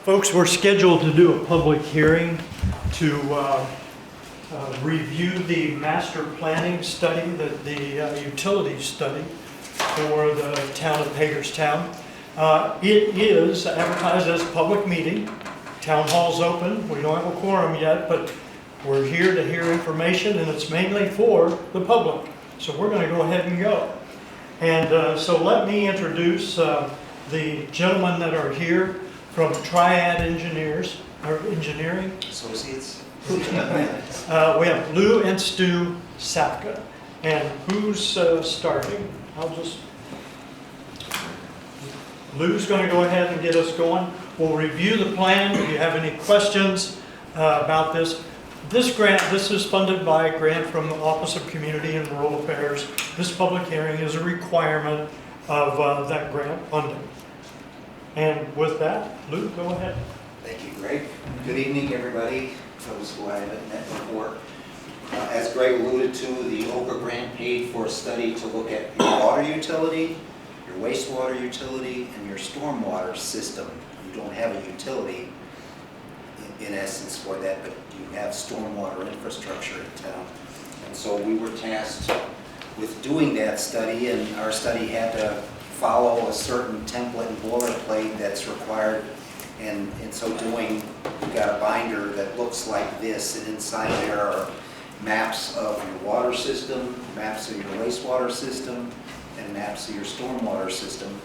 Folks, we're scheduled to do a public hearing to review the master planning study, the utility study for the town of Hagerstown. It is advertised as a public meeting. Town hall's open. We don't have a quorum yet, but we're here to hear information, and it's mainly for the public. So we're going to go ahead and go. And so let me introduce the gentlemen that are here from Triad Engineering Associates. We have Lou and Stu Sapka. And who's starting? Lou's going to go ahead and get us going. We'll review the plan. If you have any questions about this. This is funded by a grant from the Office of Community and Rural Affairs. This public hearing is a requirement of that grant funding. And with that, Lou, go ahead. Thank you, Greg. Good evening, everybody, those who I haven't met before. As Greg alluded to, the OCA grant paid for a study to look at your water utility, your wastewater utility, and your stormwater system. You don't have a utility, in essence, for that, but you have stormwater infrastructure in town. And so we were tasked with doing that study, and our study had to follow a certain template and boilerplate that's required, and in so doing, we've got a binder that looks like this, and inside there are maps of your water system, maps of your wastewater system, and maps of your stormwater system.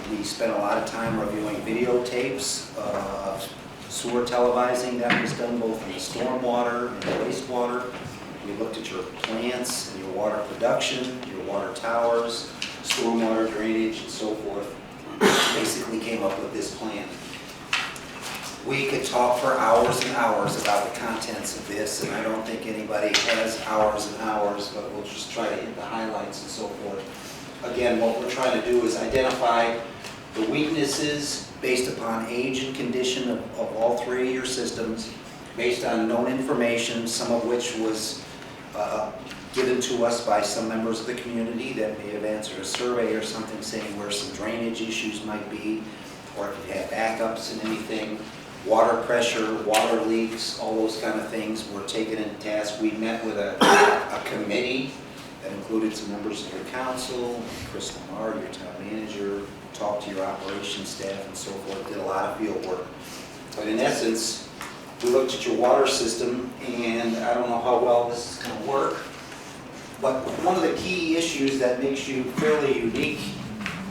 We spent a lot of time reviewing videotapes of sewer televising that was done both in the stormwater and the wastewater. We looked at your plants and your water production, your water towers, stormwater drainage, and so forth. Basically came up with this plan. We could talk for hours and hours about the contents of this, and I don't think anybody has hours and hours, but we'll just try to hit the highlights and so forth. Again, what we're trying to do is identify the weaknesses based upon age and condition of all three of your systems, based on known information, some of which was given to us by some members of the community that may have answered a survey or something saying where some drainage issues might be, or if you have backups in anything, water pressure, water leaks, all those kind of things were taken into task. We met with a committee that included some members of your council, Chris Lamar, your town manager, talked to your operations staff and so forth, did a lot of field work. But in essence, we looked at your water system, and I don't know how well this is going to work, but one of the key issues that makes you fairly unique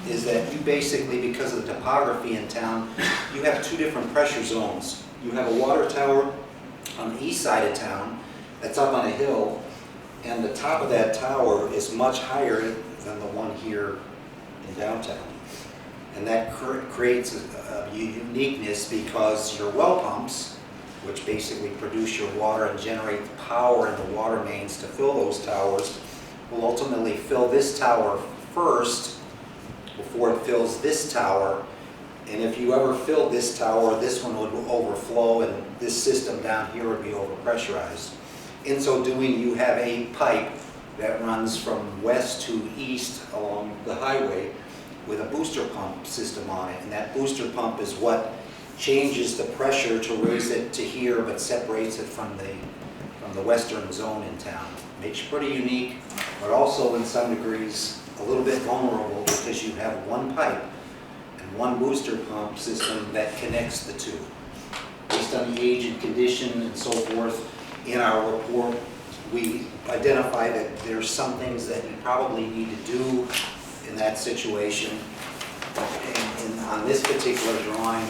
is that you basically, because of the topography in town, you have two different pressure zones. You have a water tower on the east side of town that's up on a hill, and the top of that tower is much higher than the one here in downtown. And that creates a uniqueness because your well pumps, which basically produce your water and generate the power in the water mains to fill those towers, will ultimately fill this tower first before it fills this tower. And if you ever filled this tower, this one would overflow and this system down here would be overpressurized. In so doing, you have a pipe that runs from west to east along the highway with a booster pump system on it. And that booster pump is what changes the pressure to raise it to here, but separates it from the western zone in town. Makes you pretty unique, but also in some degrees a little bit vulnerable because you have one pipe and one booster pump system that connects the two. Based on the age and condition and so forth, in our report, we identify that there's some things that you probably need to do in that situation. And on this particular drawing,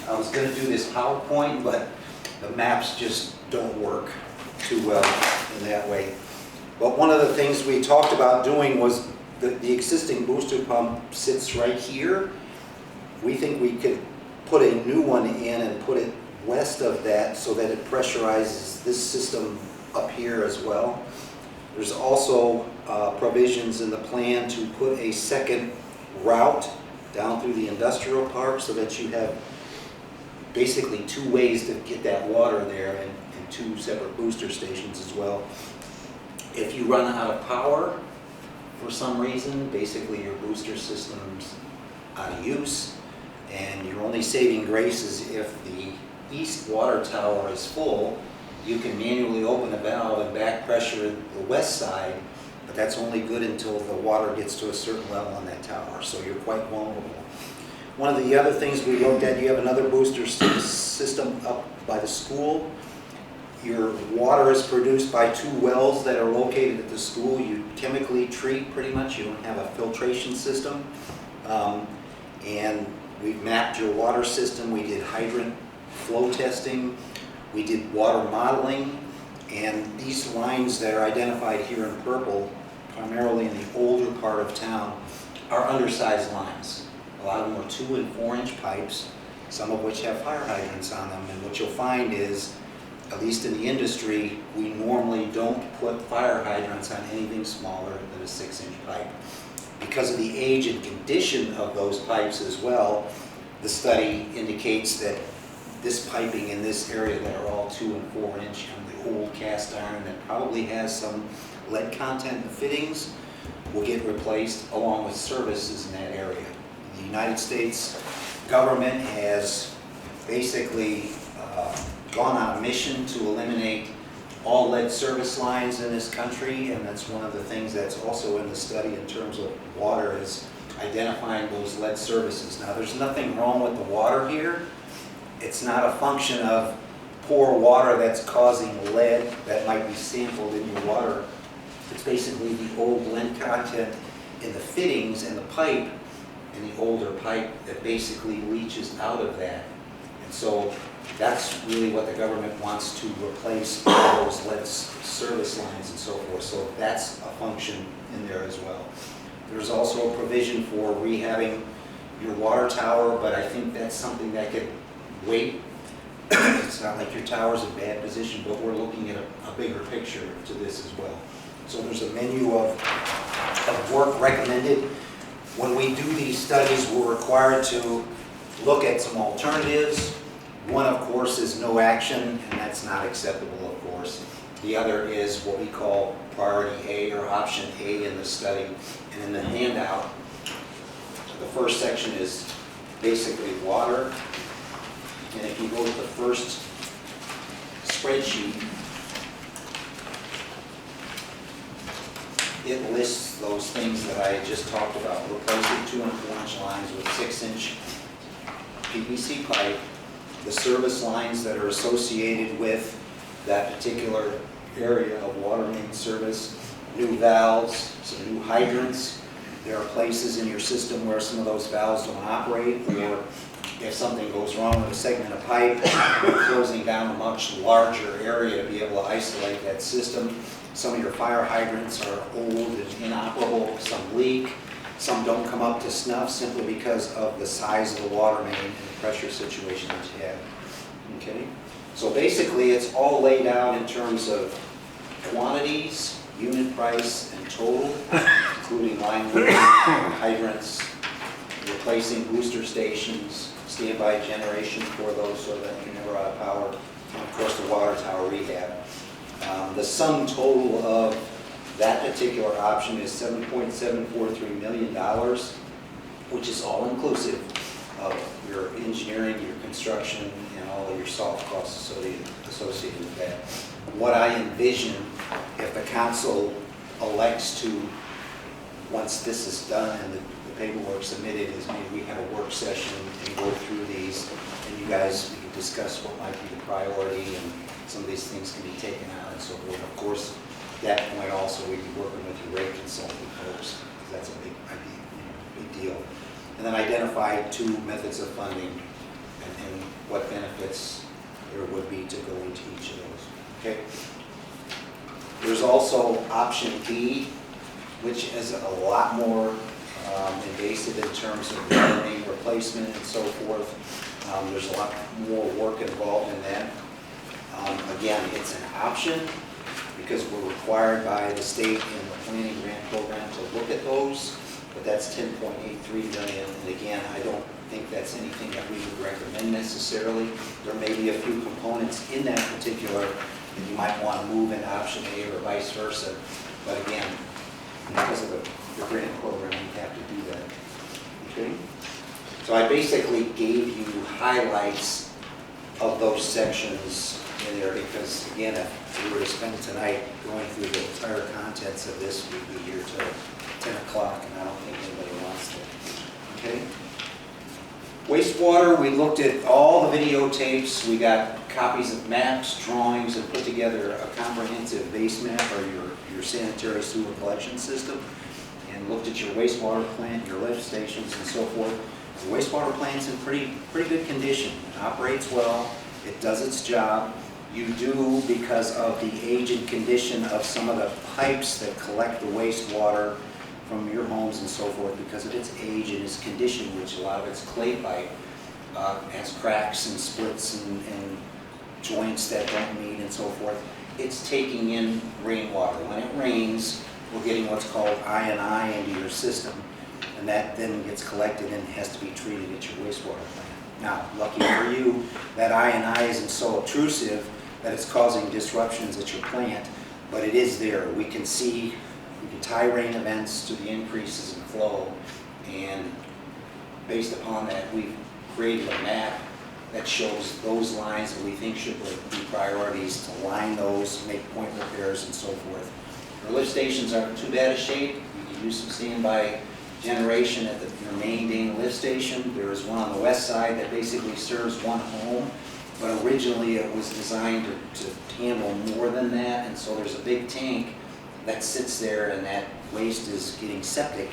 I was going to do this PowerPoint, but the maps just don't work too well in that way. But one of the things we talked about doing was the existing booster pump sits right here. We think we could put a new one in and put it west of that so that it pressurizes this system up here as well. There's also provisions in the plan to put a second route down through the industrial park so that you have basically two ways to get that water there, and two separate booster stations as well. If you run out of power for some reason, basically your booster system's out of use, And your only saving grace is if the east water tower is full, you can manually open a valve and back pressure the west side, but that's only good until the water gets to a certain level on that tower, so you're quite vulnerable. One of the other things we looked at, you have another booster system up by the school. Your water is produced by 2 wells that are located at the school. You chemically treat pretty much, you don't have a filtration system. And we've mapped your water system. We did hydrant flow testing. We did water modeling. And these lines that are identified here in purple, primarily in the older part of town, are undersized lines. A lot of them are 2- and 4-inch pipes, some of which have fire hydrants on them. And what you'll find is, at least in the industry, we normally don't put fire hydrants on anything smaller than a 6-inch pipe. Because of the age and condition of those pipes as well, the study indicates that this piping in this area that are all 2- and 4-inch, and the old cast iron that probably has some lead content in the fittings, will get replaced along with services in that area. The United States government has basically gone on a mission to eliminate all lead service lines in this country, and that's one of the things that's also in the study in terms of water, is identifying those lead services. Now, there's nothing wrong with the water here. It's not a function of poor water that's causing lead that might be sampled in your water. It's basically the old lead content in the fittings and the pipe, in the older pipe, that basically leaches out of that. And so that's really what the government wants to replace, all those lead service lines and so forth. So that's a function in there as well. There's also a provision for rehabbing your water tower, but I think that's something that could wait. It's not like your tower's in bad position, but we're looking at a bigger picture to this as well. So there's a menu of work recommended. When we do these studies, we're required to look at some alternatives. One, of course, is no action, and that's not acceptable, of course. The other is what we call priority A, or option A in the study. And in the handout, the first section is basically water. And if you go to the first spreadsheet, it lists those things that I just talked about, replacing 2- and 4-inch lines with 6-inch PVC pipe, the service lines that are associated with that particular area of water main service, new valves, some new hydrants. There are places in your system where some of those valves don't operate, or if something goes wrong with a segment of pipe, you're closing down a much larger area to be able to isolate that system. Some of your fire hydrants are old and inoperable, some leak, some don't come up to snuff simply because of the size of the water main and the pressure situation that you have. Okay? So basically it's all laid out in terms of quantities, unit price, and total, including line movement, hydrants, replacing booster stations, standby generation for those so that you're never out of power, and of course the water tower rehab. The sum total of that particular option is $7.743 million, which is all inclusive of your engineering, your construction, and all of your soft costs associated with that. What I envision, if the council elects to, once this is done and the paperwork submitted, is maybe we have a work session and go through these, and you guys, we can discuss what might be the priority, and some of these things can be taken out and so forth. Of course, at that point also we'd be working with your rate consulting folks, because that's a big deal. And then identify 2 methods of funding and what benefits there would be to go into each of those. Okay. There's also option B, which is a lot more invasive in terms of main replacement and so forth. There's a lot more work involved in that. Again, it's an option because we're required by the state in the planning grant program to look at those, but that's $10.83 million. And again, I don't think that's anything that we would recommend necessarily. There may be a few components in that particular that you might want to move in option A or vice versa. But again, because of the grant program, we have to do that. Okay? So I basically gave you highlights of those sections in there because, again, if we were to spend tonight going through the entire contents of this, we'd be here till 10 o'clock, and I don't think anybody wants to. Okay? Wastewater, we looked at all the videotapes. We got copies of maps, drawings, and put together a comprehensive base map or your sanitary sewer collection system, and looked at your wastewater plant, your lift stations, and so forth. The wastewater plant's in pretty good condition. It operates well. It does its job. You do, because of the age and condition of some of the pipes that collect the wastewater from your homes and so forth, because of its age and its condition, which a lot of it's clay pipe, has cracks and splits and joints that don't meet and so forth. It's taking in rainwater. When it rains, we're getting what's called I&I into your system, and that then gets collected and has to be treated at your wastewater plant. Now, lucky for you, that I&I isn't so obtrusive that it's causing disruptions at your plant, but it is there. We can see, we can tie rain events to the increases in flow, and based upon that, we've created a map that shows those lines that we think should be priorities to line those, make point repairs, and so forth. Our lift stations aren't too bad a shape. You can use some standby generation at your main Dana lift station. There is one on the west side that basically serves one home, but originally it was designed to handle more than that, and so there's a big tank that sits there, and that waste is getting septic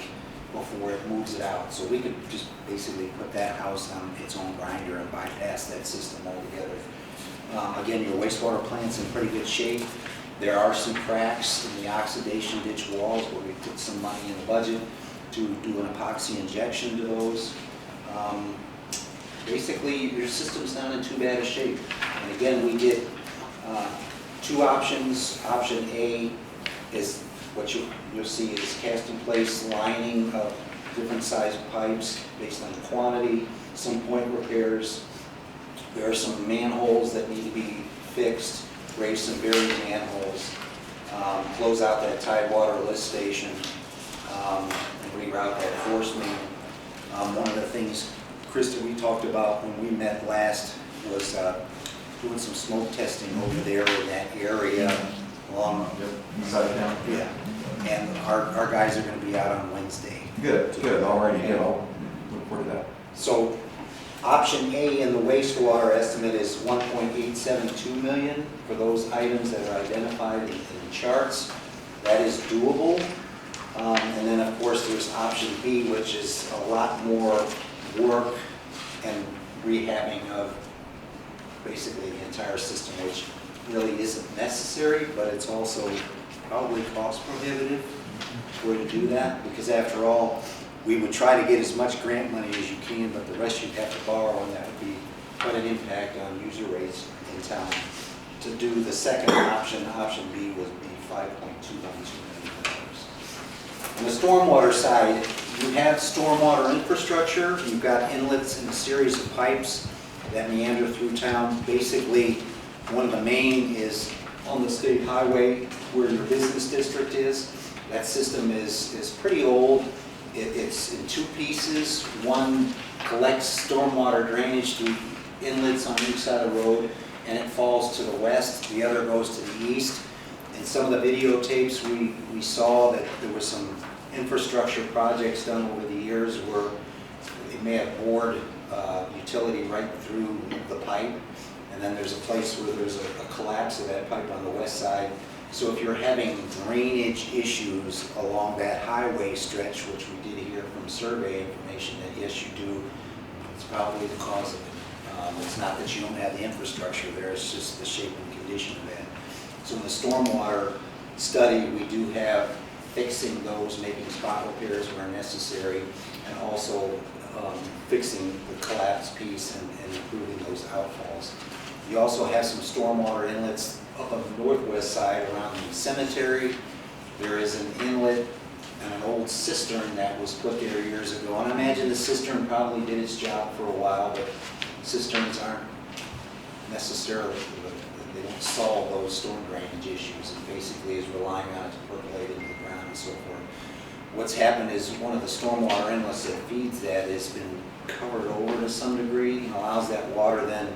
before it moves it out. So we could just basically put that house on its own grinder and bypass that system altogether. Again, your wastewater plant's in pretty good shape. There are some cracks in the oxidation ditch walls, but we put some money in the budget to do an epoxy injection to those. Basically, your system's not in too bad a shape. And again, we get two options. Option A is what you'll see is cast in place lining of different sized pipes based on quantity, some point repairs. There are some manholes that need to be fixed, raise some buried manholes, close out that tidewater lift station, and reroute that force main. One of the things, Krista, we talked about when we met last was doing some smoke testing over there in that area along Side of town. yeah. And our guys are going to be out on Wednesday. Good, already, I'll look forward to that. So option A in the wastewater estimate is 1.872 million for those items that are identified in the charts. That is doable. And then of course there's option B, which is a lot more work and rehabbing of basically the entire system, which really isn't necessary, but it's also probably cost prohibitive for you to do that, because after all, we would try to get as much grant money as you can, but the rest you'd have to borrow, and that would be quite an impact on user rates in town. To do the second option, option B, would be $5.212 million. On the stormwater side, you have stormwater infrastructure. You've got inlets and a series of pipes that meander through town. Basically, one of the main is on the state highway where your business district is. That system is pretty old. It's in two pieces. One collects stormwater drainage through inlets on each side of the road, and it falls to the west. The other goes to the east. In some of the videotapes, we saw that there was some infrastructure projects done over the years where they may have bored utility right through the pipe, and then there's a place where there's a collapse of that pipe on the west side. So if you're having drainage issues along that highway stretch, which we did hear from survey information that yes, you do, it's probably the cause of it. It's not that you don't have the infrastructure there, it's just the shape and condition of that. So in the stormwater study, we do have fixing those, making spot repairs where necessary, and also fixing the collapse piece and improving those outfalls. You also have some stormwater inlets up on the northwest side around the cemetery. There is an inlet and an old cistern that was put there years ago. And I imagine the cistern probably did its job for a while, but cisterns aren't necessarily, they don't solve those storm drainage issues. It basically is relying on it to percolate into the ground and so forth. what's happened is one of the stormwater inlets that feeds that has been covered over to some degree and allows that water then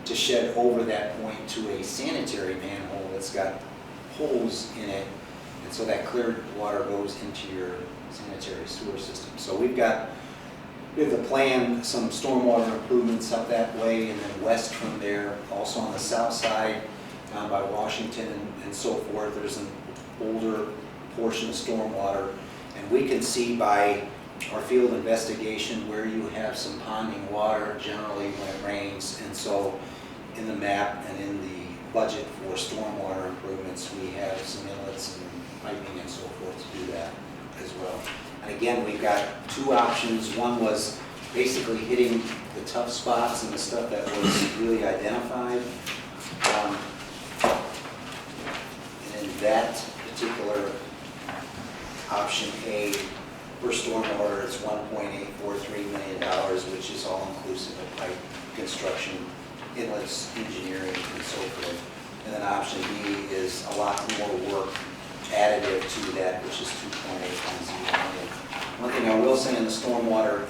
to shed over that point to a sanitary manhole that's got holes in it. And so that cleared water goes into your sanitary sewer system. So we have the plan, some stormwater improvements up that way, and then west from there, also on the south side, down by Washington and so forth. There's an older portion of stormwater, and we can see by our field investigation where you have some ponding water generally when it rains. And so in the map and in the budget for stormwater improvements, we have some inlets and piping and so forth to do that as well. And again, we've got two options. One was basically hitting the tough spots and the stuff that was really identified. And in that particular option A, for stormwater, it's $1.843 million, which is all inclusive of pipe construction, inlets, engineering, and so forth. And then option B is a lot more work additive to that, which is $2.810 million. One thing I will say in the stormwater,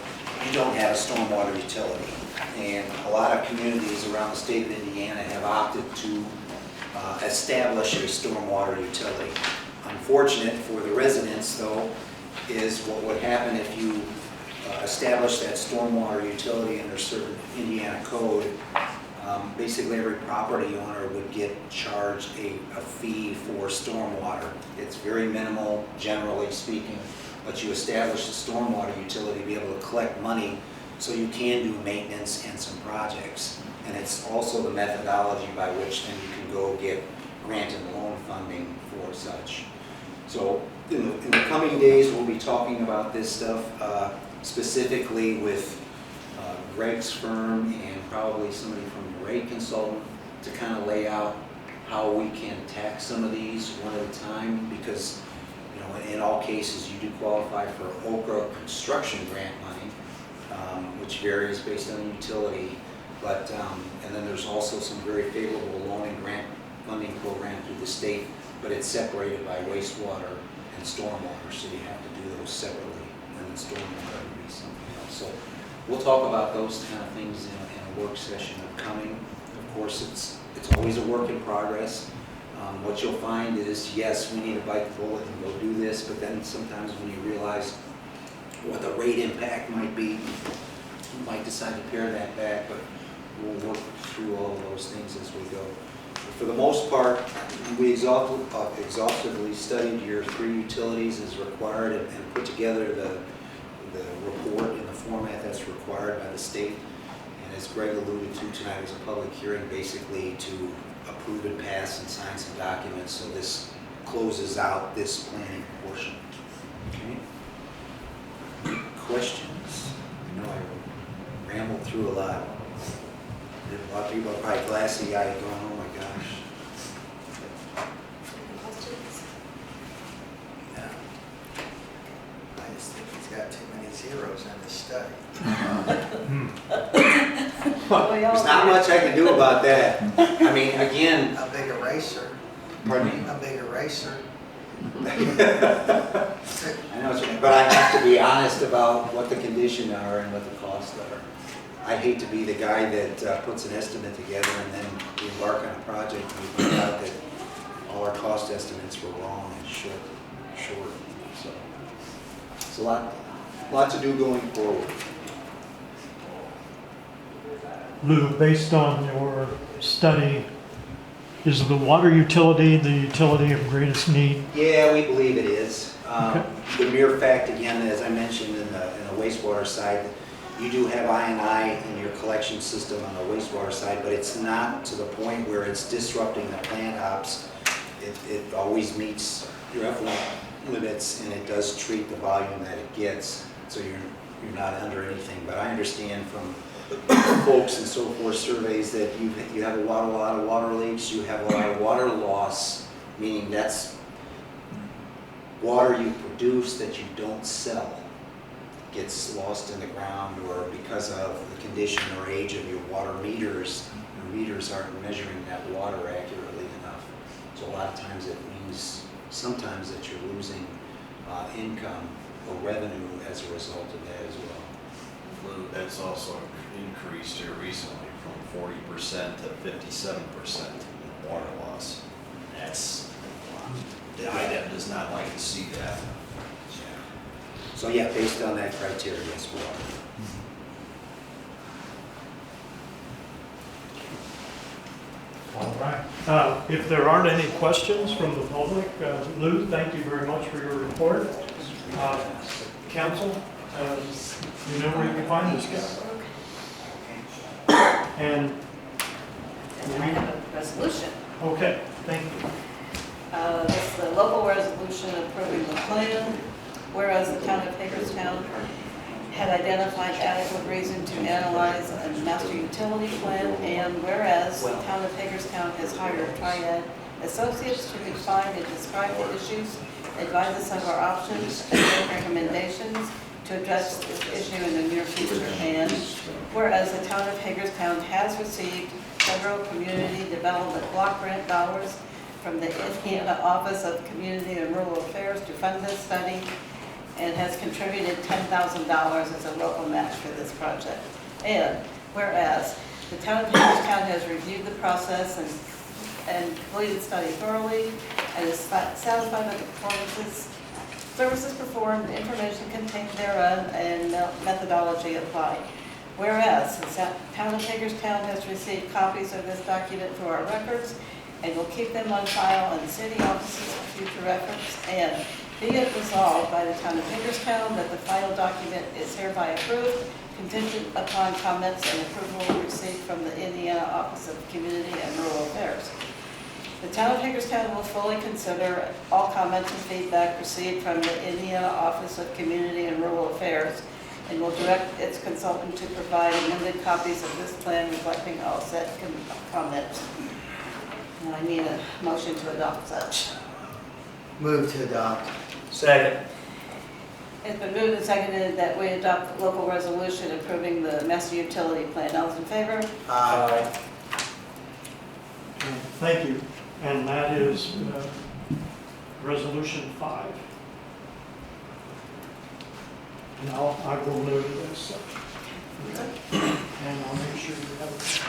you don't have a stormwater utility. And a lot of communities around the state of Indiana have opted to establish a stormwater utility. Unfortunate for the residents, though, is what would happen if you establish that stormwater utility under certain Indiana code. Basically, every property owner would get charged a fee for stormwater. It's very minimal, generally speaking, but you establish a stormwater utility to be able to collect money so you can do maintenance and some projects. And it's also the methodology by which then you can go get grant and loan funding for such. So in the coming days, we'll be talking about this stuff specifically with Greg's firm and probably somebody from the rate consultant to kind of lay out how we can attack some of these one at a time, because in all cases you do qualify for OCRA construction grant money, which varies based on the utility. But and then there's also some very favorable loan and grant funding program through the state, but it's separated by wastewater and stormwater, so you have to do those separately, and then stormwater would be something else. So we'll talk about those kind of things in a work session upcoming. Of course, it's always a work in progress. What you'll find is, yes, we need to bite the bullet and go do this, but then sometimes when you realize what the rate impact might be, you might decide to pare that back, but we'll work through all of those things as we go. For the most part, we exhaustively studied your 3 utilities as required and put together the report in the format that's required by the state. And as Greg alluded to tonight, was a public hearing basically to approve and pass and sign some documents. So this closes out this planning portion. Okay. Any questions? I know I rambled through a lot. A lot of people are probably glassy-eyed going, oh my gosh. No. I just think he's got too many zeros in his study. There's not much I can do about that. I mean, again, A big eraser, pardon me? a big eraser. I know what you mean, but I have to be honest about what the conditions are and what the costs are. I hate to be the guy that puts an estimate together and then we embark on a project and we find out that all our cost estimates were wrong and short. So it's a lot to do going forward. Lou, based on your study, is the water utility the utility of greatest need? Yeah, we believe it is. Okay. The mere fact, again, as I mentioned in the wastewater side, you do have I&I in your collection system on the wastewater side, but it's not to the point where it's disrupting the plant ops. It always meets your effluent limits, and it does treat the volume that it gets, so you're not under anything. But I understand from folks and so forth, surveys, that you have a lot of water leaks, you have a lot of water loss, meaning that's water you produce that you don't sell. Gets lost in the ground, or because of the condition or age of your water meters, your meters aren't measuring that water accurately enough. So a lot of times it means sometimes that you're losing income or revenue as a result of that as well. Lou, that's also increased here recently from 40% to 57% in water loss. That's, the IDEM does not like to see that. So yeah, based on that criteria as well. All right. If there aren't any questions from the public, Lou, thank you very much for your report. Council, you know where you can find this guy. And And I have a resolution. okay, thank you. This is the local resolution approving the plan, whereas the town of Hagerstown had identified adequate reason to analyze a master utility plan, and whereas the town of Hagerstown has hired Triad Associates to define and describe the issues, advise us of our options, and make recommendations to address this issue in the near future, and whereas the town of Hagerstown has received federal community development block grant dollars from the Indiana Office of Community and Rural Affairs to fund this study, and has contributed $10,000 as a local match for this project. And whereas the town of Hagerstown has reviewed the process and completed the study thoroughly and is satisfied with the performances, services performed, information contained therein, and methodology applied. Whereas the town of Hagerstown has received copies of this document for our records and will keep them on file in city offices for future reference, and be it resolved by the town of Hagerstown that the final document is hereby approved, contingent upon comments and approval received from the Indiana Office of Community and Rural Affairs. The town of Hagerstown will fully consider all comments and feedback received from the Indiana Office of Community and Rural Affairs, and will direct its consultant to provide amended copies of this plan reflecting all said comments. And I need a motion to adopt such. Move to adopt. Second. It's been moved and seconded that we adopt the local resolution approving the master utility plan. All those in favor? Aye. Thank you. And that is Resolution 5. Now I will move to this. And I'll make sure you have it.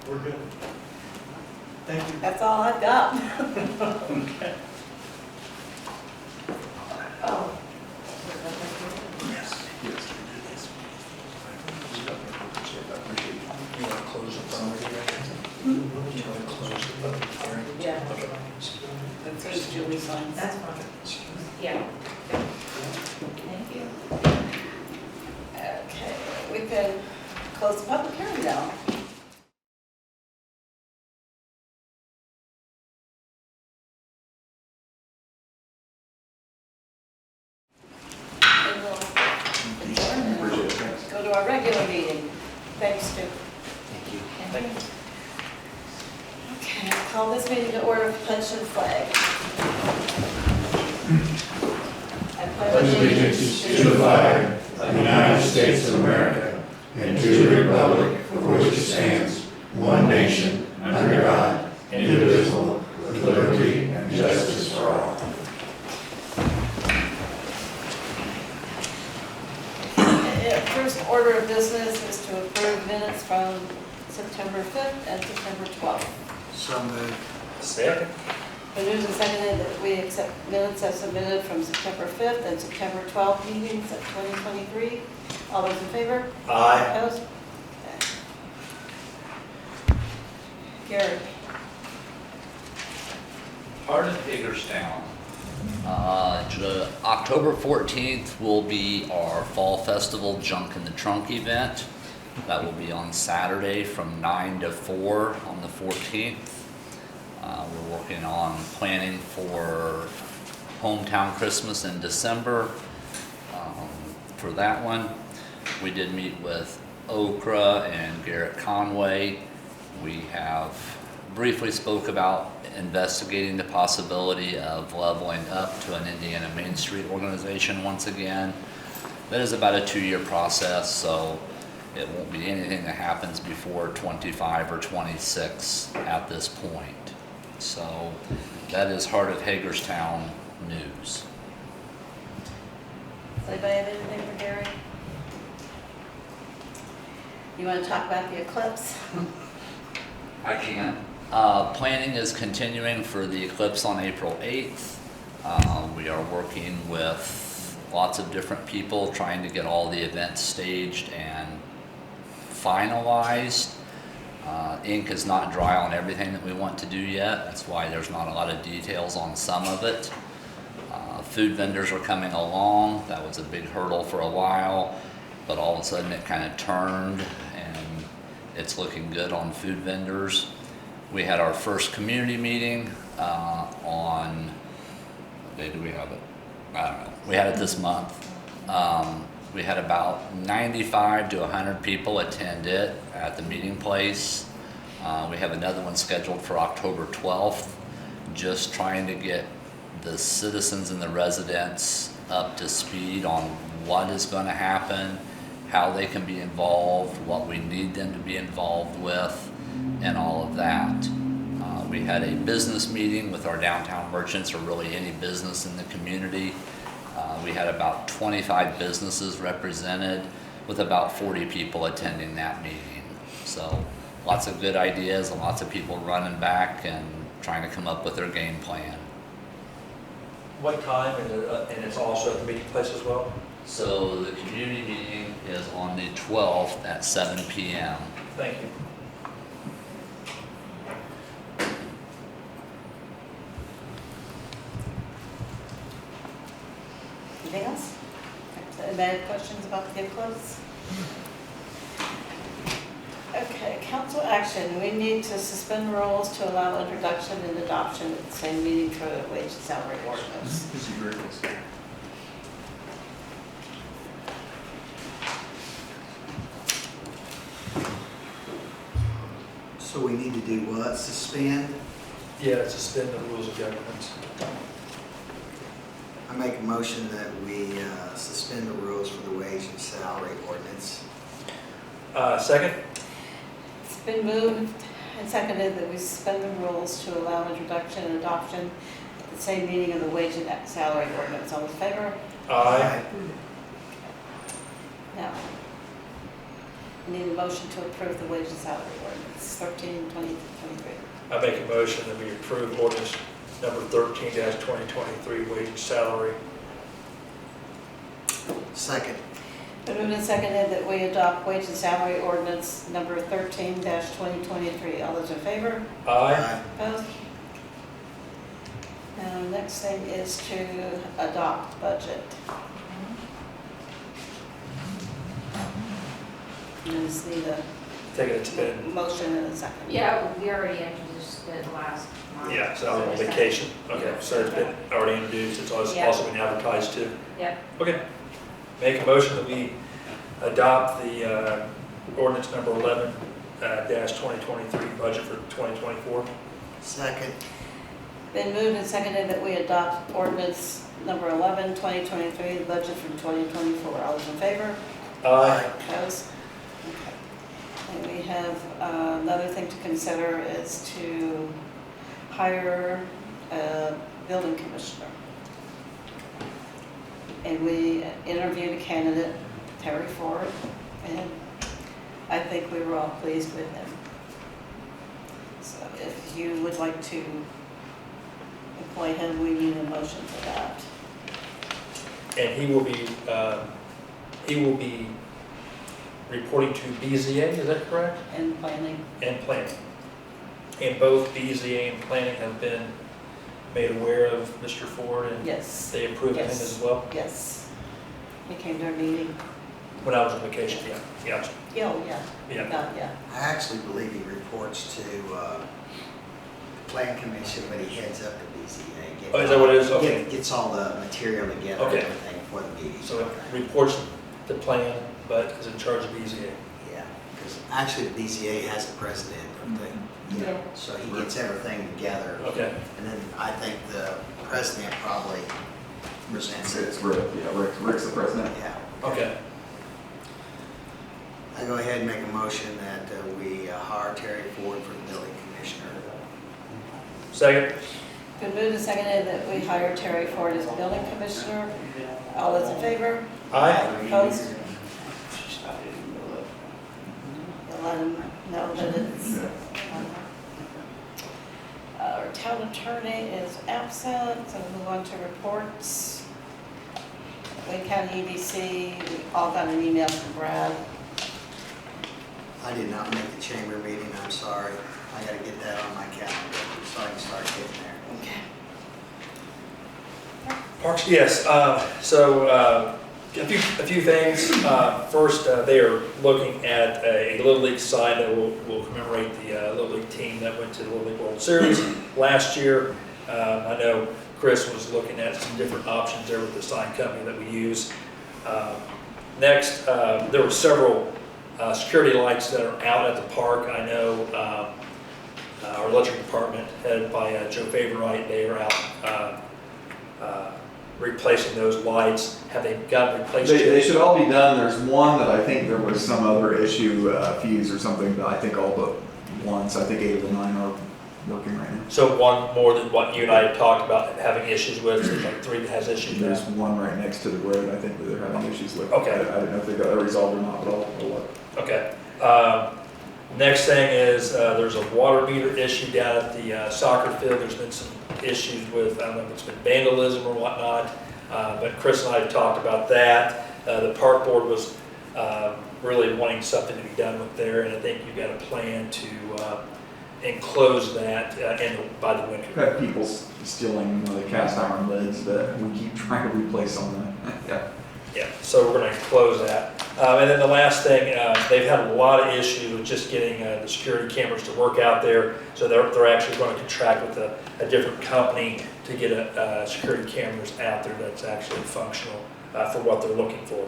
We're good. Thank you. That's all I've got. Okay. Oh. Yes. You want to close the public hearing? You want to close the public hearing? Yeah. And so is Julie signs. That's fine. Yeah. Thank you. Okay, we can close the public hearing now. And we'll adjourn and Appreciate it, thanks. go to our regular meeting. Thanks, Stu. Thank you. Thank you. Okay, I'll call this meeting to order, pledge and flag. I pledge allegiance to the flag of the United States of America and to the republic for which it stands, one nation, under God, indivisible, with liberty and justice for all. First order of business is to approve minutes from September 5th and September 12th. So moved. Second. The news is seconded that we accept minutes as submitted from September 5th and September 12th meetings of 2023. All those in favor? Aye. Opposed? Okay. Gary. Heart of Hagerstown. October 14th will be our Fall Festival Junk in the Trunk event. That will be on Saturday from 9 to 4 on the 14th. We're working on planning for hometown Christmas in December. For that one, we did meet with Okra and Garrett Conway. We have briefly spoke about investigating the possibility of leveling up to an Indiana Main Street organization once again. That is about a 2-year process, so It won't be anything that happens before 25 or 26 at this point. So that is Heart of Hagerstown news. Does anybody have anything for Gary? You want to talk about the eclipse? I can. Planning is continuing for the eclipse on April 8th. We are working with lots of different people, trying to get all the events staged and finalized. Ink is not dry on everything that we want to do yet. That's why there's not a lot of details on some of it. Food vendors are coming along. That was a big hurdle for a while, but all of a sudden it kind of turned and it's looking good on food vendors. We had our first community meeting on, what day do we have it? I don't know. We had it this month. We had about 95 to 100 people attend it at the meeting place. We have another one scheduled for October 12th, just trying to get the citizens and the residents up to speed on what is going to happen, how they can be involved, what we need them to be involved with, and all of that. We had a business meeting with our downtown merchants, or really any business in the community. We had about 25 businesses represented with about 40 people attending that meeting. So lots of good ideas and lots of people running back and trying to come up with their game plan. What time, and it's also at the meeting place as well? So the community meeting is on the 12th at 7 p.m. Thank you. Anything else? Anybody have questions about the eclipse? Okay, council action. We need to suspend rules to allow introduction and adoption at the same meeting for the wage and salary ordinance. So we need to do what? Suspend? Yeah, suspend the rules of government. I make a motion that we suspend the rules for the wage and salary ordinance. Second? It's been moved and seconded that we suspend the rules to allow introduction and adoption at the same meeting of the wage and salary ordinance. All in favor? Aye. Now, we need a motion to approve the wage and salary ordinance, 13/2023. I make a motion that we approve ordinance number 13-2023, wage and salary. Second. Been moved and seconded that we adopt wage and salary ordinance number 13-2023. All those in favor? Aye. Opposed? Now, next thing is to adopt budget. You just need a Take it to spend. motion and a second. Yeah, we already introduced it last month. Yeah, so I'm on vacation. Okay, so it's been already introduced, it's also been advertised too. Yep. Okay. Make a motion that we adopt the ordinance number 11-2023 budget for 2024. Second. Been moved and seconded that we adopt ordinance number 11/2023, the budget for 2024. All those in favor? Aye. Opposed? Okay. And we have another thing to consider is to hire a building commissioner. And we interviewed a candidate, Terry Ford, and I think we were all pleased with him. So if you would like to employ him, we need a motion for that. And he will be reporting to BZA, is that correct? And planning, And planning. And both BZA and planning have been made aware of Mr. Ford, and yes, they approved him Yes. as well? yes. He came to our meeting. When I was on vacation, yeah, gotcha. Oh, yeah. Yeah. Yeah. I actually believe he reports to the plan commission when he heads up to BZA. Oh, is that what it is? Okay. Gets all the material together and Okay. everything for the meeting. So it reports the plan, but is in charge of BZA. Yeah, because actually the BZA has a president of the, Yeah. so he gets everything together. Okay. And then I think the president probably presents it. It's Rick, yeah, Rick's the president. Yeah. Okay. I I go ahead and make a motion that we hire Terry Ford for the building commissioner. Second? Been moved and seconded that we hire Terry Ford as building commissioner. All those in favor? Aye. Opposed? You'll let him know that it's. Our town attorney is absent, so we'll move on to reports. Wayne County EDC, we all got an email from Brad. I did not make the chamber meeting, I'm sorry. I gotta get that on my calendar, so I can start getting there. Okay. Parks, yes, a few things. First, they are looking at a Little League sign that will commemorate the Little League team that went to the Little League World Series last year. I know Chris was looking at some different options there with the sign company that we use. Next, there were several security lights that are out at the park. I know our electric department, headed by Joe Favorite, they are out replacing those lights. Have they got replaced yet? They should all be done. There's one that I think there was some other issue, fuse or something, but I think all but one. So I think 8 of the 9 are working right now. So one more than what you and I have talked about having issues with, so like 3 that has issues now. There's one right next to the road, I think, that they're having issues with. Okay. I don't know if they got that resolved or not, but I'll look. Okay. Next thing is there's a water meter issue down at the soccer field. There's been some issues with, I don't know if it's been vandalism or whatnot, but Chris and I have talked about that. The park board was really wanting something to be done with there, and I think you've got a plan to enclose that by the winter. We've had people stealing the cast iron lids that we keep trying to replace on them. Yeah. Yeah, so we're going to close that. And then the last thing, they've had a lot of issues with just getting the security cameras to work out there. So they're actually going to contract with a different company to get security cameras out there that's actually functional for what they're looking for.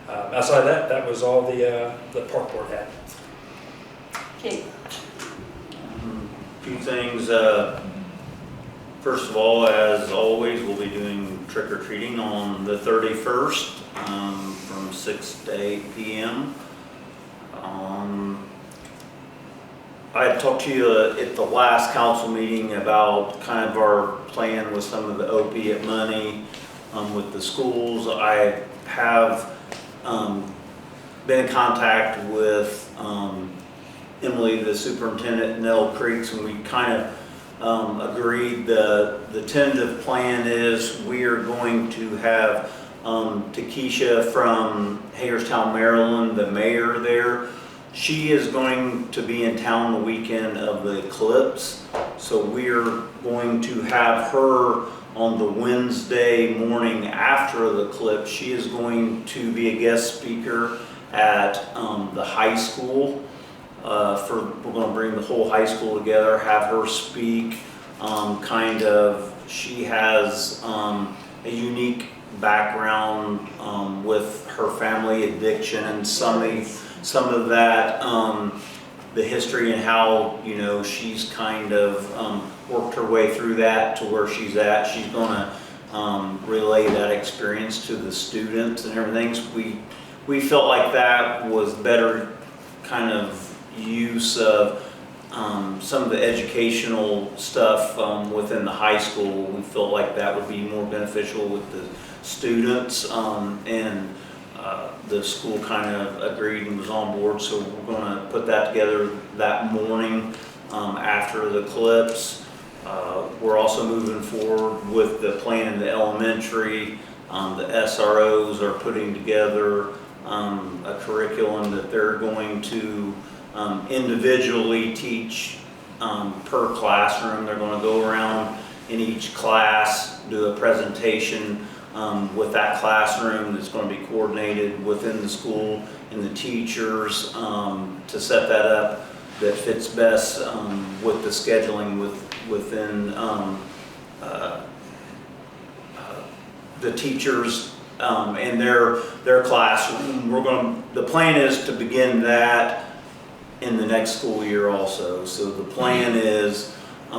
Outside of that, that was all the park board had. Keith? Few things. First of all, as always, we'll be doing trick-or-treating on the 31st from 6 to 8 p.m. I had talked to you at the last council meeting about kind of our plan with some of the opiate money with the schools. I have been in contact with Emily, the superintendent in Elk Creeks, and we kind of agreed the tentative plan is we are going to have Takesha from Hagerstown, Maryland, the mayor there. She is going to be in town the weekend of the eclipse, so we're going to have her on the Wednesday morning after the eclipse. She is going to be a guest speaker at the high school. We're going to bring the whole high school together, have her speak. She has a unique background with her family addiction and some of that, the history and how she's kind of worked her way through that to where she's at. She's going to relay that experience to the students and everything. So we felt like that was better kind of use of some of the educational stuff within the high school. We felt like that would be more beneficial with the students, and the school kind of agreed and was on board, so we're going to put that together that morning after the eclipse. We're also moving forward with the plan in the elementary. The SROs are putting together a curriculum that they're going to individually teach per classroom. They're going to go around in each class, do a presentation with that classroom that's going to be coordinated within the school and the teachers to set that up that fits best with the scheduling within the teachers and their classroom. The plan is to begin that in the next school year also. So the plan is, it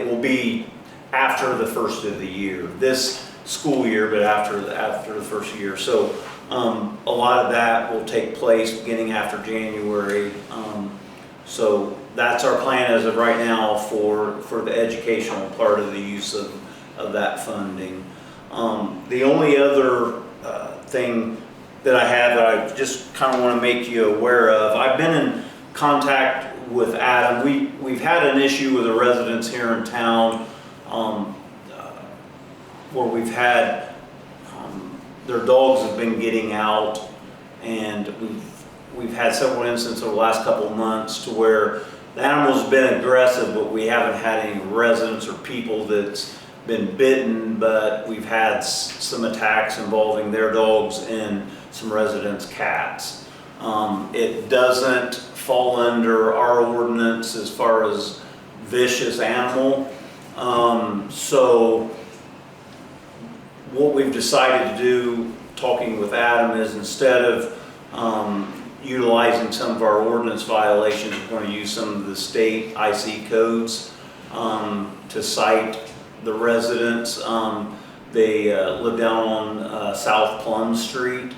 will be after the first of the year, this school year, but after the first year. So a lot of that will take place beginning after January. So that's our plan as of right now for the educational part of the use of that funding. The only other thing that I have that I just kind of want to make you aware of, I've been in contact with Adam. We've had an issue with the residents here in town where we've had their dogs have been getting out, and we've had several instances over the last couple of months to where the animal's been aggressive, but we haven't had any residents or people that's been bitten, but we've had some attacks involving their dogs and some residents' cats. It doesn't fall under our ordinance as far as vicious animal. So what we've decided to do, talking with Adam, is instead of utilizing some of our ordinance violations, we're going to use some of the state IC codes to cite the residents. They live down on South Plum Street.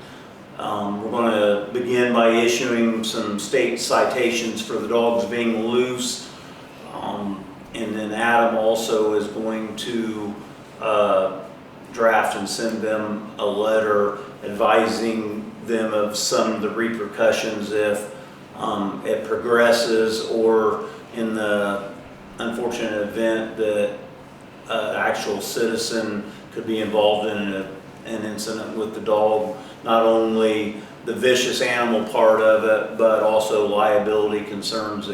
We're going to begin by issuing some state citations for the dogs being loose. And then Adam also is going to draft and send them a letter advising them of some of the repercussions if it progresses, or in the unfortunate event that an actual citizen could be involved in an incident with the dog. Not only the vicious animal part of it, but also liability concerns,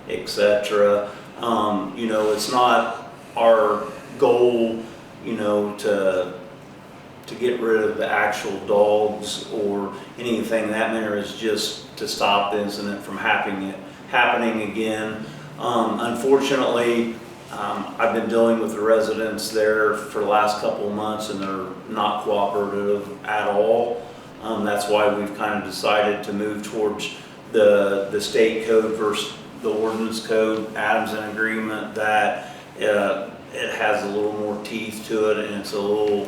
etc. You know, it's not our goal, you know, to get rid of the actual dogs or anything in that manner. Is just to stop the incident from happening again. Unfortunately, I've been dealing with the residents there for the last couple of months, and they're not cooperative at all. That's why we've kind of decided to move towards the state code versus the ordinance code. Adam's in agreement that it has a little more teeth to it, and it's a little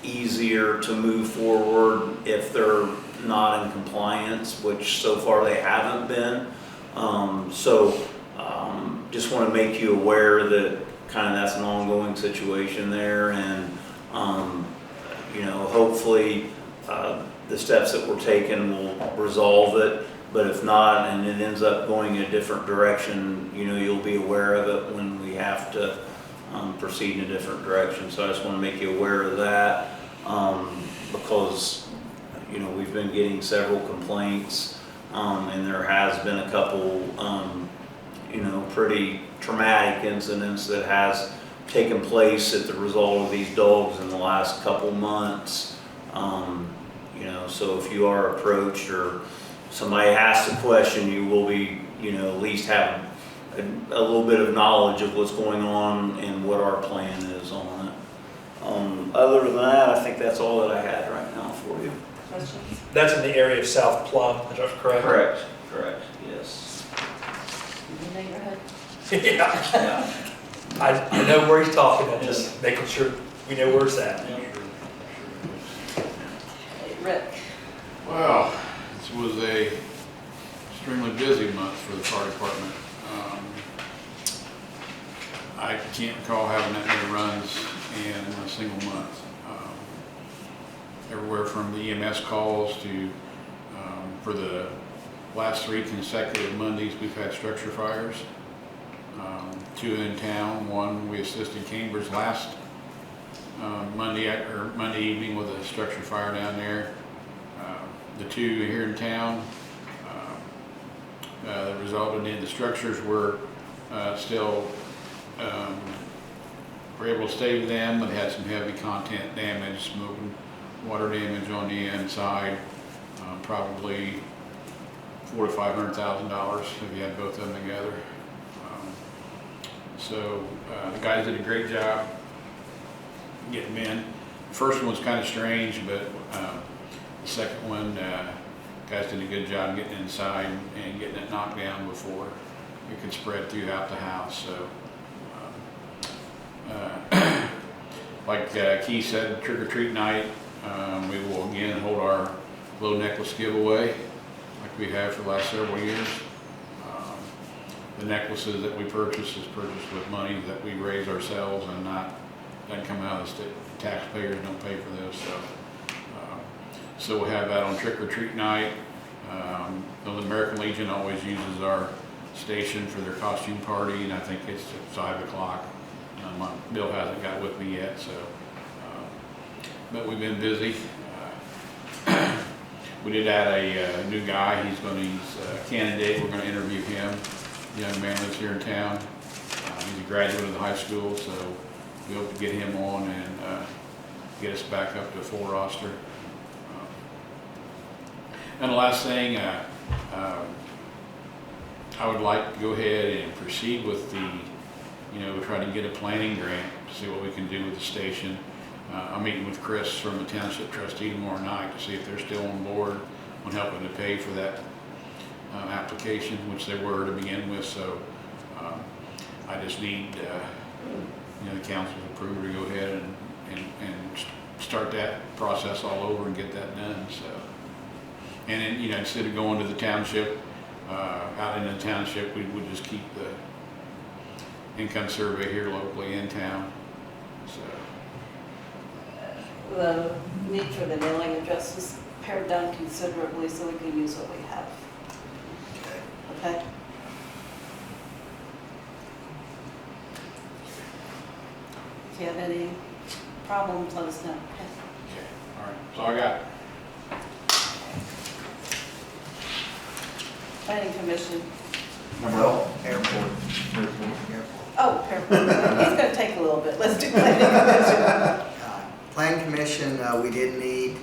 easier to move forward if they're not in compliance, which so far they haven't been. Just want to make you aware that kind of that's an ongoing situation there, and you know, hopefully the steps that we're taking will resolve it. But if not, and it ends up going in a different direction, you know, you'll be aware of it when we have to proceed in a different direction. So I just want to make you aware of that, because, you know, we've been getting several complaints, and there has been a couple, you know, pretty traumatic incidents that has taken place as the result of these dogs in the last couple months. You know, so if you are approached or somebody asks a question, you will be, you know, at least have a little bit of knowledge of what's going on and what our plan is on it. Other than that, I think that's all that I had right now for you. Questions? That's in the area of South Plum, is that correct? Correct, yes. In the neighborhood? Yeah. I know where he's talking about, just making sure we know where it's at. Hey, Rick? Well, this was a extremely busy month for the fire department. I can't recall having that many runs in a single month. Everywhere from the EMS calls to, for the last 3 consecutive Mondays, we've had structure fires. 2 in town. One we assisted Cambridge last Monday evening with a structure fire down there. The 2 here in town that resulted in the structures were still were able to save them, but had some heavy content damage, smoke and water damage on the inside, probably $400,000 to $500,000 if you had both of them together. So the guys did a great job getting them in. The first one was kind of strange, but the second one, guys did a good job getting inside and getting it knocked down before it could spread throughout the house. So, like Keith said, trick or treat night we will again hold our glow necklace giveaway like we have for the last several years. The necklaces that we purchase is purchased with money that we raise ourselves and doesn't come out of the state. Taxpayers don't pay for this, so we'll have that on trick or treat night. The American Legion always uses our station for their costume party, and I think it's at 5 o'clock. Bill hasn't got with me yet, so but we've been busy. We did add a new guy. He's a candidate. We're going to interview him. The young man lives here in town. He's a graduate of the high school, so we hope to get him on and get us back up to a full roster. And the last thing, I would like to go ahead and proceed with trying to get a planning grant to see what we can do with the station. I'm meeting with Chris from the Township Trustee tomorrow night to see if they're still on board on helping to pay for that application, which they were to begin with. So I just need the council's approval to go ahead and start that process all over and get that done. So, and then instead of going to the township, out in the township, we would just keep the income survey here locally in town. So The need for the mailing address is pared down considerably, so we can use what we have. Okay? If you have any problems, let us know. Okay? okay, all right. So I got. Planning Commission. Well, Airport. Oh, airport. It's going to take a little bit. Let's do Planning Commission. Plan Commission, we did meet.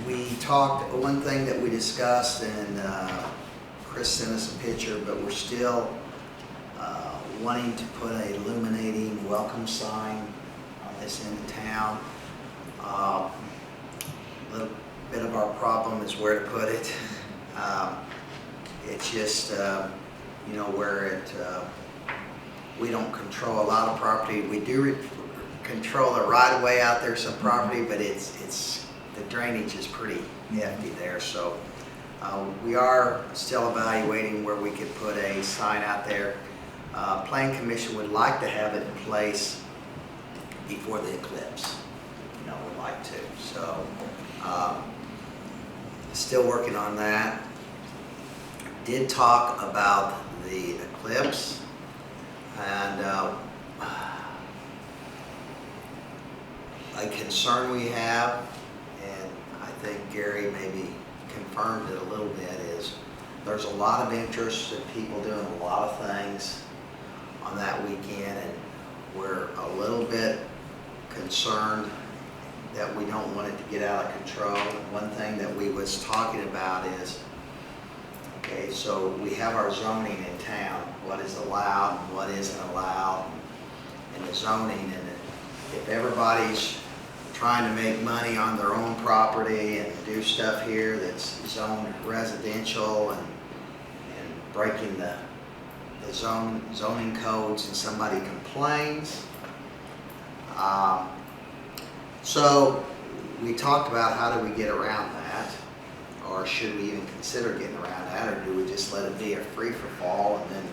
We talked, one thing that we discussed, and Chris sent us a picture, but we're still wanting to put a illuminating welcome sign on this end of town. A little bit of our problem is where to put it. It's just, where it, we don't control a lot of property. We do control the right of way out there, some property, but it's the drainage is pretty hefty there. So we are still evaluating where we could put a sign out there. Plan Commission would like to have it in place before the eclipse. Would like to. So still working on that. Did talk about the eclipse. And a concern we have, and I think Gary maybe confirmed it a little bit, is there's a lot of interest in people doing a lot of things on that weekend, and we're a little bit concerned that we don't want it to get out of control. One thing that we was talking about is, okay, so we have our zoning in town, what is allowed and what isn't allowed in the zoning, and if everybody's trying to make money on their own property and do stuff here that's zoned residential and breaking the zoning codes, and somebody complains. So we talked about how do we get around that, or should we even consider getting around that, or do we just let it be a free-for-fall and then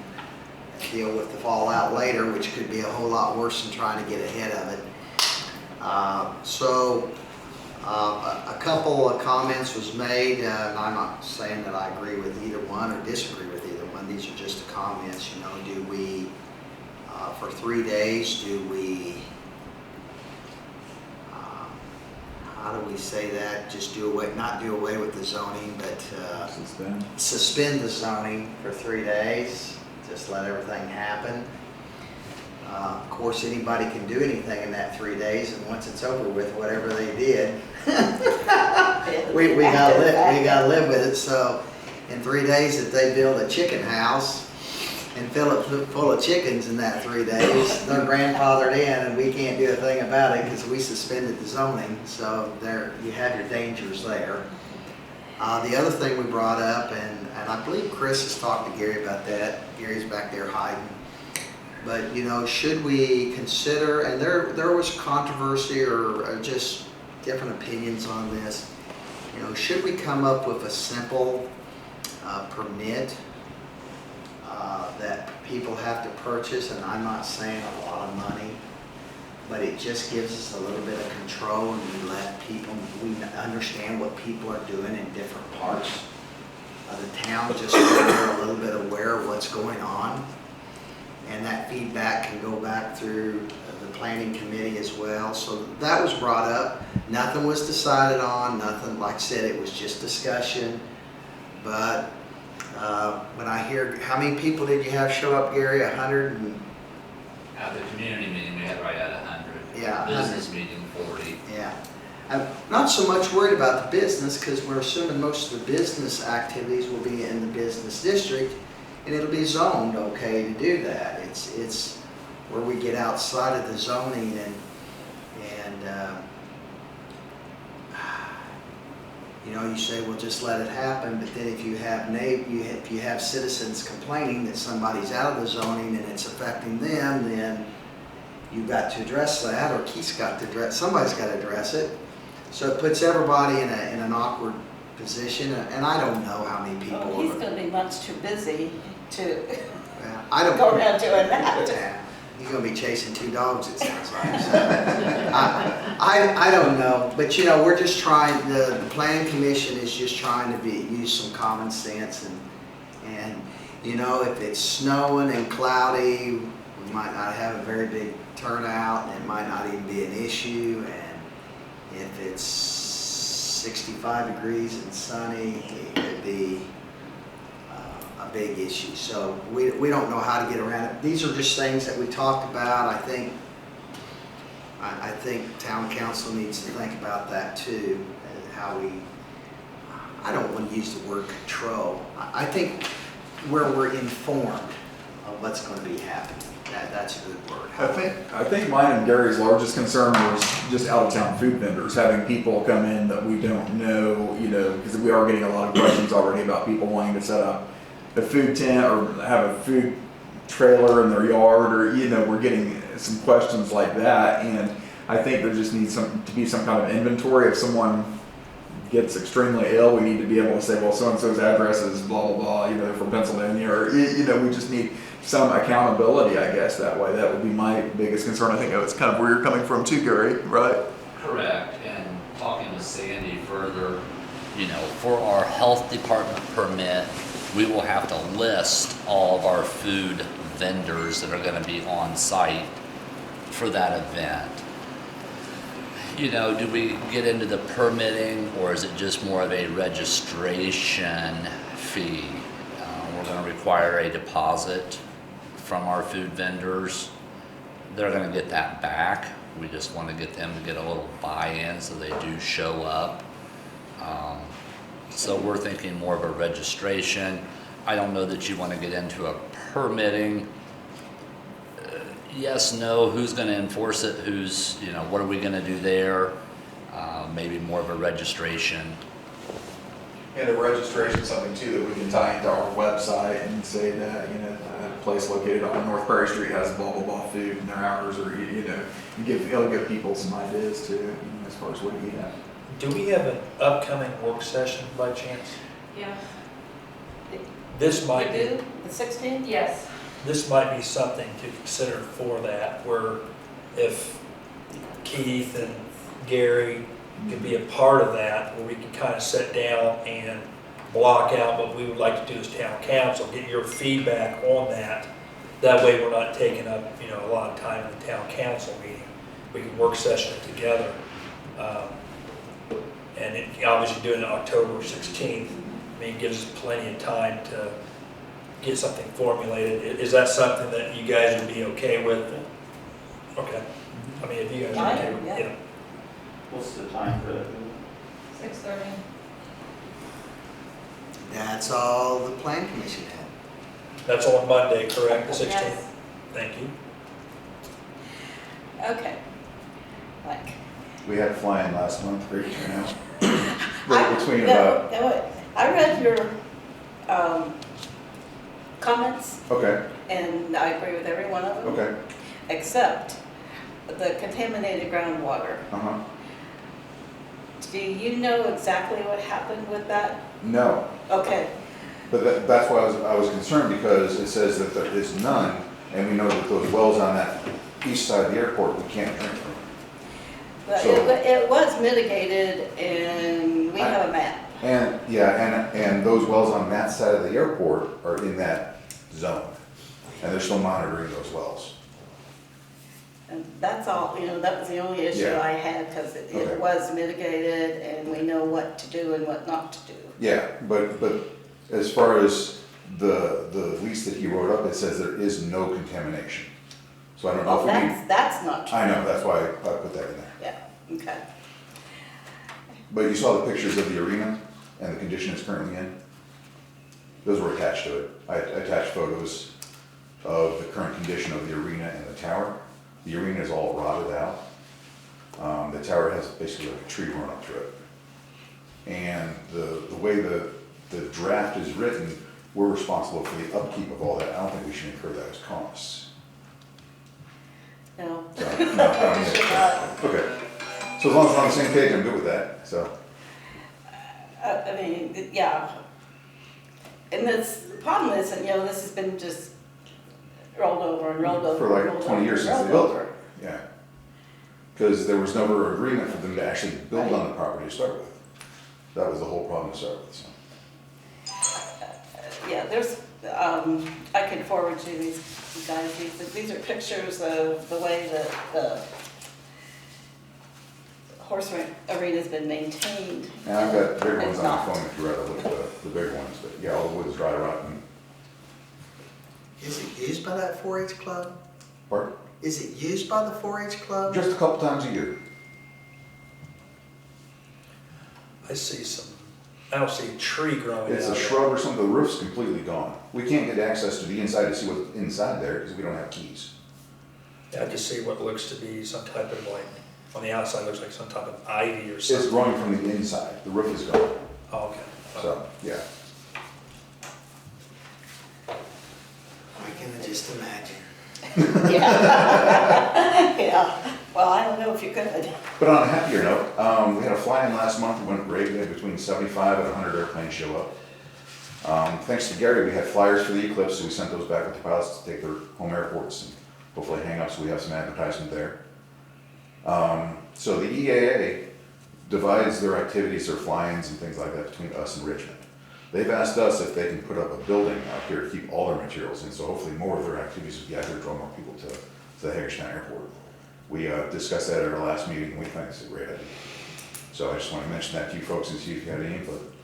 deal with the fallout later, which could be a whole lot worse than trying to get ahead of it. A couple of comments was made, and I'm not saying that I agree with either one or disagree with either one. These are just the comments. Do we, for 3 days, do we, how do we say that? Just not do away with the zoning, but suspend the zoning for 3 days. Just let everything happen. Of course, anybody can do anything in that 3 days, and once it's over with, whatever they did, we gotta live with it. So, in 3 days, if they build a chicken house and fill it full of chickens in that 3 days, they're grandfathered in, and we can't do a thing about it because we suspended the zoning. So there, you have your dangers there. The other thing we brought up, and I believe Chris has talked to Gary about that. Gary's back there hiding. But, you know, should we consider, and there was controversy or just different opinions on this, you know, should we come up with a simple permit that people have to purchase, and I'm not saying a lot of money, but it just gives us a little bit of control, and we let people, we understand what people are doing in different parts of the town, just so we're a little bit aware of what's going on. And that feedback can go back through the planning committee as well. So that was brought up. Nothing was decided on, nothing, like I said, it was just discussion. But when I hear, how many people did you have show up, Gary? 100 and... At the community meeting, we had right at 100. Yeah. Business meeting, 40. Yeah. I'm not so much worried about the business, because we're assuming most of the business activities will be in the business district, and it'll be zoned okay to do that. It's where we get outside of the zoning and you know, you say, well, just let it happen, but then if you have citizens complaining that somebody's out of the zoning and it's affecting them, then you've got to address that, or Keith's got to address, somebody's got to address it. So it puts everybody in an awkward position, and I don't know how many people. Well, he's gonna be much too busy to I don't go around doing that. Yeah, he's gonna be chasing 2 dogs, it sounds like. So, I don't know, but you know, we're just trying. The planning commission is just trying to use some common sense, and you know, if it's snowing and cloudy, we might not have a very big turnout, and it might not even be an issue. And if it's 65 degrees and sunny, it could be a big issue. So we don't know how to get around it. These are just things that we talked about. I think town council needs to think about that too, and how I don't want to use the word control. I think where we're informed of what's going to be happening. That's a good word. I think mine and Gary's largest concern was just out-of-town food vendors, having people come in that we don't know, you know, because we are getting a lot of questions already about people wanting to set up a food tent or have a food trailer in their yard, or, you know, we're getting some questions like that. And I think there just needs to be some kind of inventory. If someone gets extremely ill, we need to be able to say, well, so-and-so's address is blah, blah, blah, you know, from Pennsylvania, or, you know, we just need some accountability, I guess, that way. That would be my biggest concern. I think that's kind of where you're coming from too, Gary, right? Correct, and talking with Sandy further, you know, for our health department permit, we will have to list all of our food vendors that are gonna be on site for that event. You know, do we get into the permitting, or is it just more of a registration fee? We're gonna require a deposit from our food vendors. They're gonna get that back. We just wanna get them to get a little buy-in so they do show up. So we're thinking more of a registration. I don't know that you wanna get into a permitting. Yes, no, who's gonna enforce it? Who's, you know, what are we gonna do there? Maybe more of a registration. And a registration, something too that we can tie into our website and say that, you know, a place located on North Prairie Street has blah, blah, blah food in their hours, or, you know, it'll give people some ideas too, you know, as far as what to eat at. Do we have an upcoming work session by chance? Yeah. This might We be, do, the 16th? Yes. this might be something to consider for that, where if Keith and Gary could be a part of that, where we can kind of sit down and block out what we would like to do as town council, get your feedback on that. That way we're not taking up, you know, a lot of time in the town council meeting. We can work session it together. And obviously doing it October 16th, I mean, gives us plenty of time to get something formulated. Is that something that you guys would be okay with? Okay. I mean, if you guys are okay with it. Yeah. What's the time for that? 6:30. That's all the plan commission had. That's on Monday, correct, the 16th? Yes. Thank you. Okay. Like. We had a fly-in last month, great turnout. I- Right between no, about, no, I read your comments, okay. and I agree with every one of them. Okay. Except the contaminated groundwater. Uh-huh. Do you know exactly what happened with that? No, Okay, but that's why I was concerned, because it says that there is none, and we know that those wells on that east side of the airport, we can't drink from. but So- it was mitigated and we have a map. And, yeah, and those wells on that side of the airport are in that zone, and they're still monitoring those wells. And that's all, that was the only issue Yeah. I had, because Okay. it was mitigated and we know what to do and what not to do. Yeah, but as far as the lease that he wrote up, it says there is no contamination. So I don't know if we need, That's not true. I know, that's why I put that in there. Yeah, okay. But you saw the pictures of the arena and the condition it's currently in? Those were attached to it. I attached photos of the current condition of the arena and the tower. The arena is all rotted out. The tower has basically like a tree run up through it. And the way the draft is written, we're responsible for the upkeep of all that. I don't think we should incur that as costs. No. So, no, I don't need it. Okay. So as long as we're on the same page, I'm good with that, so. I mean, yeah. And the problem is, that, this has been just rolled over and rolled over. For and like rolled 20 over years and since they rolled built over. it. Yeah. Because there was never agreement for them to actually build on the property to start with. That was the whole problem to start with, so. Yeah, there's, I can forward you these guys, these are pictures of the way that the horse arena's been maintained. And I've got bigger ones It's on my not. phone if you'd rather look at the bigger ones, but yeah, all the wood's dry rotten. Is it used by that 4-H club? Pardon? Is it used by the 4-H club? Just a couple times a year. I don't see a tree growing out It's a there. shrub or something, the roof's completely gone. We can't get access to the inside to see what's inside there because we don't have keys. I just see what looks to be some type of on the outside, looks like some type of ivy or It's something. growing from the inside, the roof is gone, Oh, okay. so, yeah. I can just imagine. Yeah. Yeah, well, I don't know if you could. But on a happier note, we had a fly-in last month, it went great, we had between 75 and 100 airplanes show up. Thanks to Gary, we had flyers for the eclipse, so we sent those back with the pilots to take their home airports and hopefully hang up so we have some advertisement there. So the EAA divides their activities, their fly-ins and things like that between us and Richmond. They've asked us if they can put up a building out here to keep all their materials in, so hopefully more of their activities will be out here to draw more people to the Hagerstown Airport. We discussed that at our last meeting, and we think it's a great idea. So I just want to mention that to you folks and see if you have any input.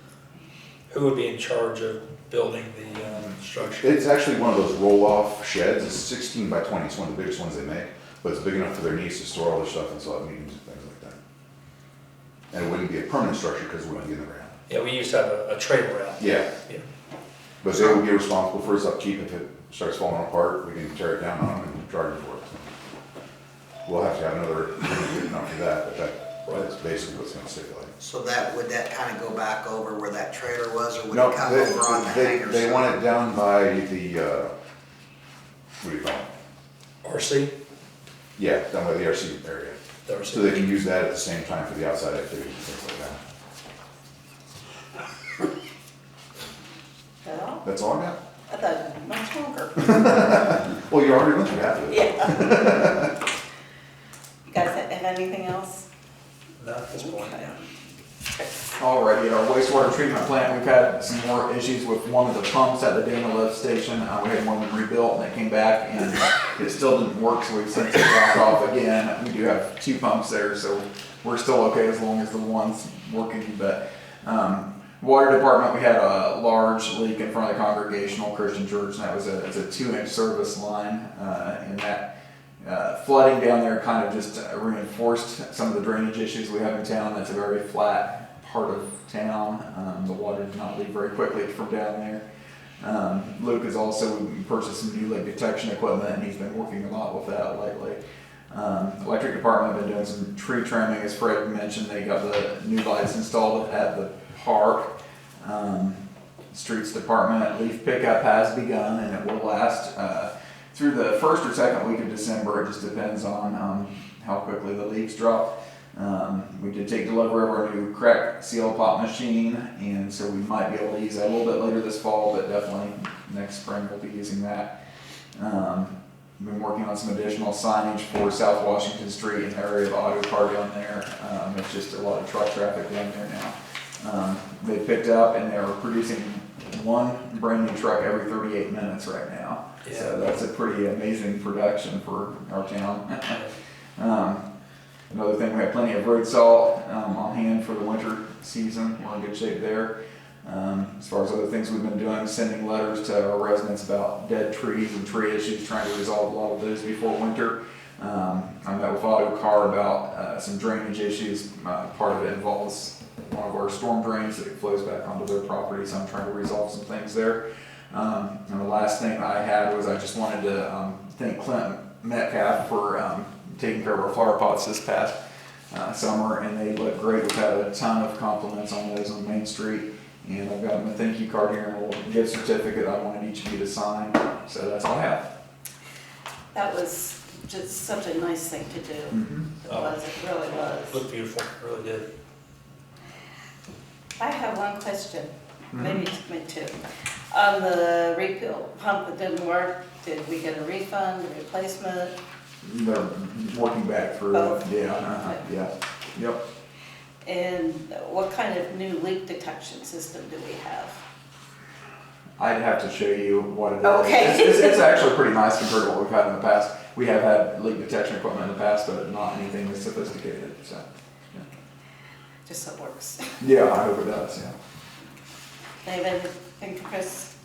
Who would be in charge of building the structure? It's actually one of those roll-off sheds. It's 16 by 20. It's one of the biggest ones they make, but it's big enough for their needs to store all their stuff and still have meetings and things like that. And it wouldn't be a permanent structure because it wouldn't be in the ground. Yeah, we used to have a trailer out. Yeah, Yeah. but they would be responsible for its upkeep. If it starts falling apart, we can tear it down on them and charge them for it. We'll have to have another agreement after that, but that's basically what's going to stipulate. So would that kind of go back over where that trailer was, or would No, it come over on the hangers? they want it down by the, what do you call it? RC? Yeah, down by the RC area. The RC. So they can use that at the same time for the outside activities and things like that. Well, That's all I got? I thought it was much longer. Well, you already went through half of it. Yeah. You guys have anything else? Not at this point. Okay. Alrighty, our wastewater treatment plant, we've had some more issues with one of the pumps at the Dana lift station. We had one of them rebuilt and it came back and it still didn't work, so we've since back off again. We do have 2 pumps there, so we're still okay as long as the one's working. But water department, we had a large leak in front of the Congregational Christian Church, and that was a 2-inch service line, and that flooding down there kind of just reinforced some of the drainage issues we have in town. That's a very flat part of town. The water does not leave very quickly from down there. Luke has also purchased some new leak detection equipment, and he's been working a lot with that lately. Electric department have been doing some tree trimming, as Fred mentioned. They got the new lights installed at the park. Streets Department. Leaf pickup has begun and it will last through the first or second week of December. It just depends on how quickly the leaves drop. We did take delivery of our new crack seal pop machine, and so we might be able to use that a little bit later this fall, but definitely next spring we'll be using that. Been working on some additional signage for South Washington Street in the area of Auto Car down there. It's just a lot of truck traffic down there now. They picked up and they're producing one brand new truck every 38 minutes right now. Yeah. So that's a pretty amazing production for our town. Another thing, we have plenty of road salt on hand for the winter season. We're in good shape there. As far as other things we've been doing, sending letters to our residents about dead trees and tree issues, trying to resolve a lot of those before winter. I met with Auto Car about some drainage issues. Part of it involves one of our storm drains that flows back onto their property, so I'm trying to resolve some things there. And the last thing I had was I just wanted to thank Clint Metcalf for taking care of our flower pots this past summer, and they look great. We've had a ton of compliments on those on Main Street, and I've got them a thank you card here and a little gift certificate I wanted each of you to sign. So that's all I have. That was just such a nice thing to do. It was, it really was. Looked beautiful, really did. I have one question, maybe two. On the refill pump that didn't work, did we get a refund, a replacement? They're working back through Both. it. Yeah. Yep. And what kind of new leak detection system do we have? I'd have to show you what it is. Okay. It's actually pretty nice compared to what we've had in the past. We have had leak detection equipment in the past, but not anything as sophisticated. So, yeah. Just so it works. Yeah, I hope it does. Yeah. David, thank you, Chris.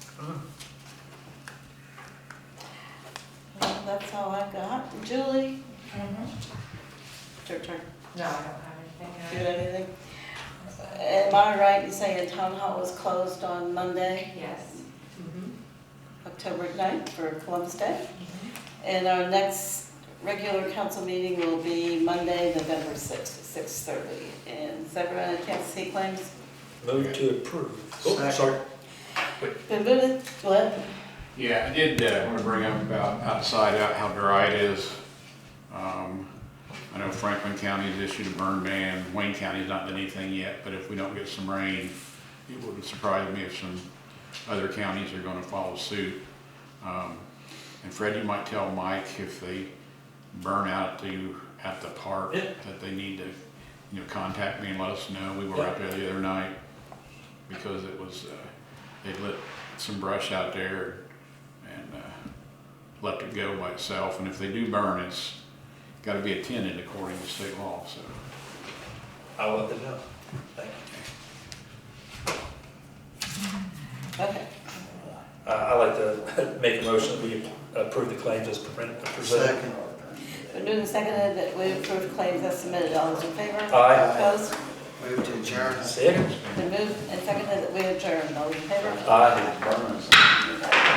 Well, that's all I've got. Julie? It's your turn. No, I don't have anything. Do you have anything? Am I right in saying town hall was closed on Monday, Yes. October 9th for Columbus Day? And our next regular council meeting will be Monday, November 6th, at 6:30. And is everyone had a chance to see claims? Move to approve. Oh, sorry. Been moved, Glenn? Yeah, I did want to bring up about outside out how dry it is. I know Franklin County's issued a burn ban. Wayne County's not done anything yet, but if we don't get some rain, it wouldn't surprise me if some other counties are going to follow suit. And Fred, you might tell Mike if they burn out at the park that they need to, contact me and let us know. We were out there the other night because it was they lit some brush out there and left it go by itself. And if they do burn, it's got to be attended according to state law. So I'll let them know. Thank you. Okay. I'd like to make a motion that we approve the claims as presented. Second. Been moved and seconded that we approve claims as submitted. All those in favor? Aye. Opposed? Move to adjourn. Second. Been moved and seconded that we adjourn. All those in favor? Aye.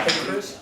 Hey, Chris.